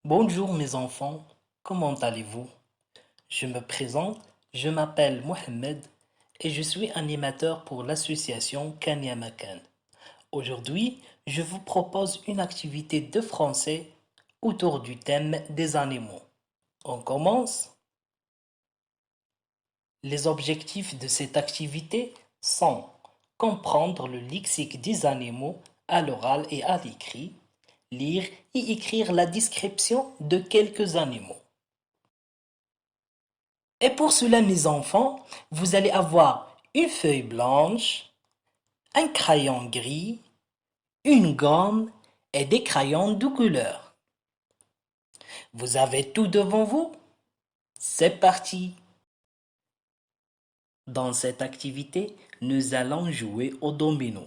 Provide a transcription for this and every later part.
Bonjour mes enfants, comment allez-vous? Je me présente, je m'appelle Mohamed et je suis animateur pour l'association Kanyamakan. Aujourd'hui, je vous propose une activité de français autour du thème des animaux. On commence? Les objectifs de cette activité sont comprendre le lexique des animaux à l'oral et à l'écrit, lire et écrire la description de quelques animaux. Et pour cela, mes enfants, vous allez avoir une feuille blanche, un crayon gris, une gomme et des crayons de couleur. Vous avez tout devant vous? C'est parti! Dans cette activité, nous allons jouer au domino.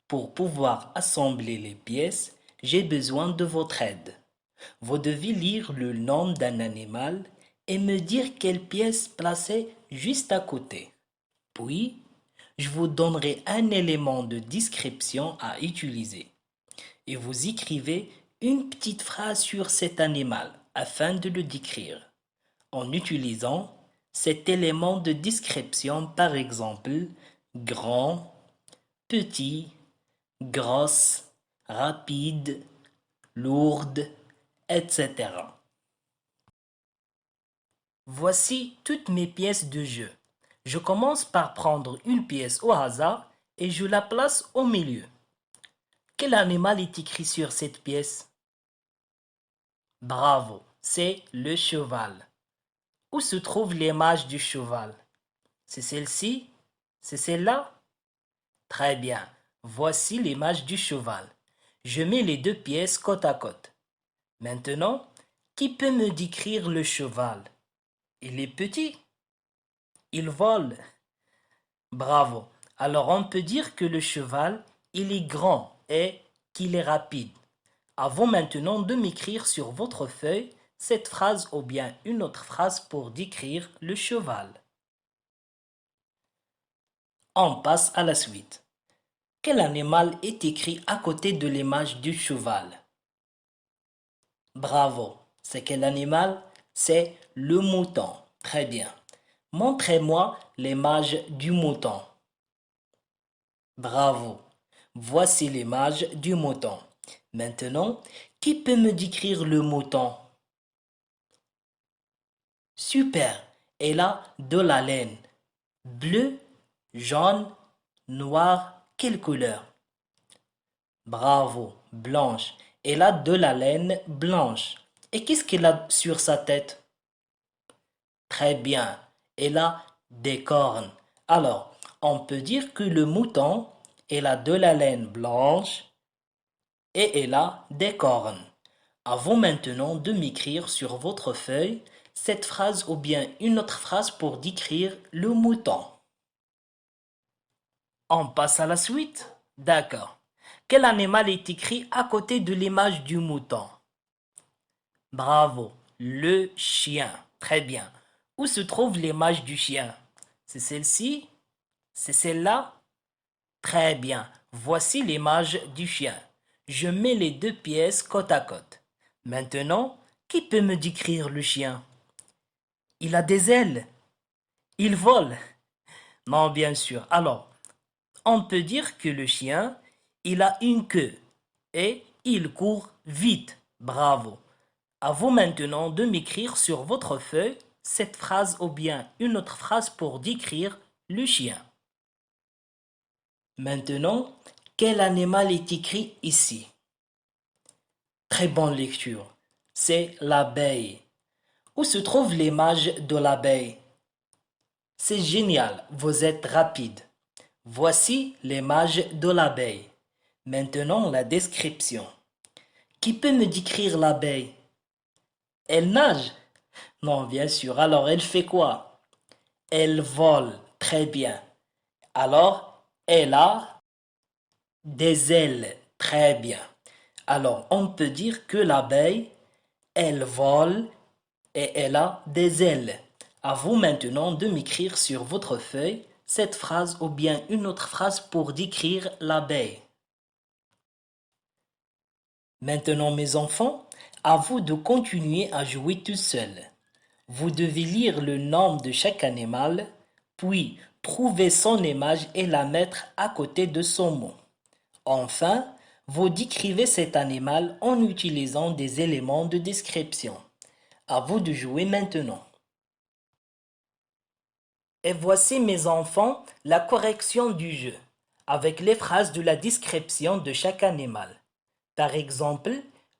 Pour pouvoir assembler les pièces, j'ai besoin de votre aide. Vous devez lire le nom d'un animal et me dire quelle pièce placer juste à côté. Puis, je vous donnerai un élément de description à utiliser et vous écrivez une petite phrase sur cet animal afin de le décrire en utilisant cet élément de description, par exemple grand, petit, grosse, rapide, lourde, etc. Voici toutes mes pièces de jeu. Je commence par prendre une pièce au hasard et je la place au milieu. Quel animal est écrit sur cette pièce? Bravo, c'est le cheval. Où se trouve l'image du cheval? C'est celle-ci? C'est celle-là? Très bien, voici l'image du cheval. Je mets les deux pièces côte à côte. Maintenant, qui peut me décrire le cheval? Il est petit. Il vole. Bravo. Alors on peut dire que le cheval, il est grand et qu'il est rapide. À vous maintenant de m'écrire sur votre feuille cette phrase ou bien une autre phrase pour décrire le cheval. On passe à la suite. Quel animal est écrit à côté de l'image du cheval? Bravo. C'est quel animal? C'est le mouton. Très bien. Montrez-moi l'image du mouton. Bravo. Voici l'image du mouton. Maintenant, qui peut me décrire le mouton? Super. Elle a de la laine. Bleu, jaune, noir, quelle couleur? Bravo. Blanche. Elle a de la laine blanche. Et qu'est-ce qu'elle a sur sa tête? Très bien. Elle a des cornes. Alors, on peut dire que le mouton, elle a de la laine blanche et elle a des cornes. À vous maintenant de m'écrire sur votre feuille cette phrase ou bien une autre phrase pour décrire le mouton. On passe à la suite? D'accord. Quel animal est écrit à côté de l'image du mouton? Bravo, le chien. Très bien. Où se trouve l'image du chien? C'est celle-ci? C'est celle-là? Très bien. Voici l'image du chien. Je mets les deux pièces côte à côte. Maintenant, qui peut me décrire le chien? Il a des ailes. Il vole. Non, bien sûr. Alors, on peut dire que le chien, il a une queue et il court vite. Bravo. À vous maintenant de m'écrire sur votre feuille cette phrase ou bien une autre phrase pour décrire le chien. Maintenant, quel animal est écrit ici? Très bonne lecture. C'est l'abeille. Où se trouve l'image de l'abeille? C'est génial, vous êtes rapide. Voici l'image de l'abeille. Maintenant, la description. Qui peut me décrire l'abeille? Elle nage? Non, bien sûr. Alors, elle fait quoi? Elle vole. Très bien. Alors, elle a des ailes. Très bien. Alors, on peut dire que l'abeille, elle vole et elle a des ailes. À vous maintenant de m'écrire sur votre feuille cette phrase ou bien une autre phrase pour décrire l'abeille. Maintenant, mes enfants, à vous de continuer à jouer tout seul. Vous devez lire le nom de chaque animal, puis trouver son image et la mettre à côté de son mot. Enfin, vous décrivez cet animal en utilisant des éléments de description. À vous de jouer maintenant. Et voici, mes enfants, la correction du jeu, avec les phrases de la description de chaque animal. Par exemple,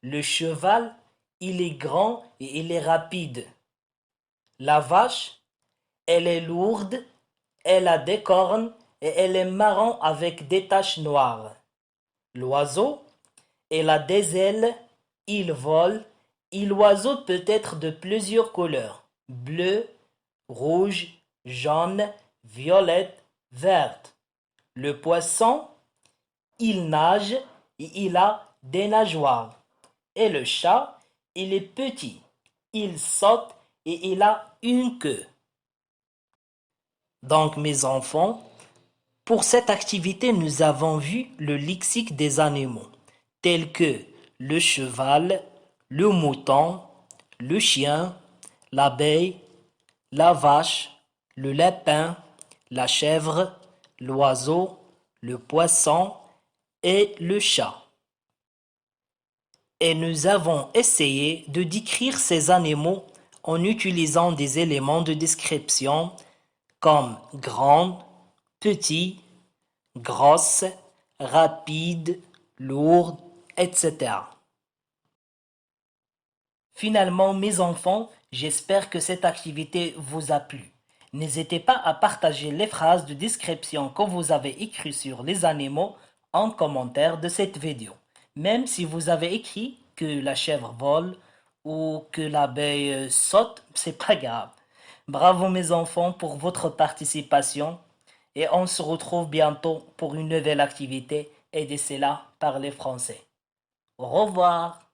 le cheval, il est grand et il est rapide. La vache, elle est lourde, elle a des cornes et elle est marron avec des taches noires. L'oiseau, elle a des ailes, il vole, et l'oiseau peut être de plusieurs couleurs, bleu, rouge, jaune, violette, verte. Le poisson, il nage et il a des nageoires. Et le chat, il est petit, il saute et il a une queue. Donc, mes enfants, pour cette activité, nous avons vu le lexique des animaux, tels que le cheval, le mouton, le chien, l'abeille, la vache, le lapin, la chèvre, l'oiseau, le poisson et le chat. Et nous avons essayé de décrire ces animaux en utilisant des éléments de description comme grand, petit, grosse, rapide, lourde, etc. Finalement, mes enfants, j'espère que cette activité vous a plu. N'hésitez pas à partager les phrases de description que vous avez écrites sur les animaux en commentaire de cette vidéo. Même si vous avez écrit que la chèvre vole ou que l'abeille saute, c'est pas grave. Bravo mes enfants pour votre participation et on se retrouve bientôt pour une nouvelle activité et d'ici là, parlez français. Au revoir.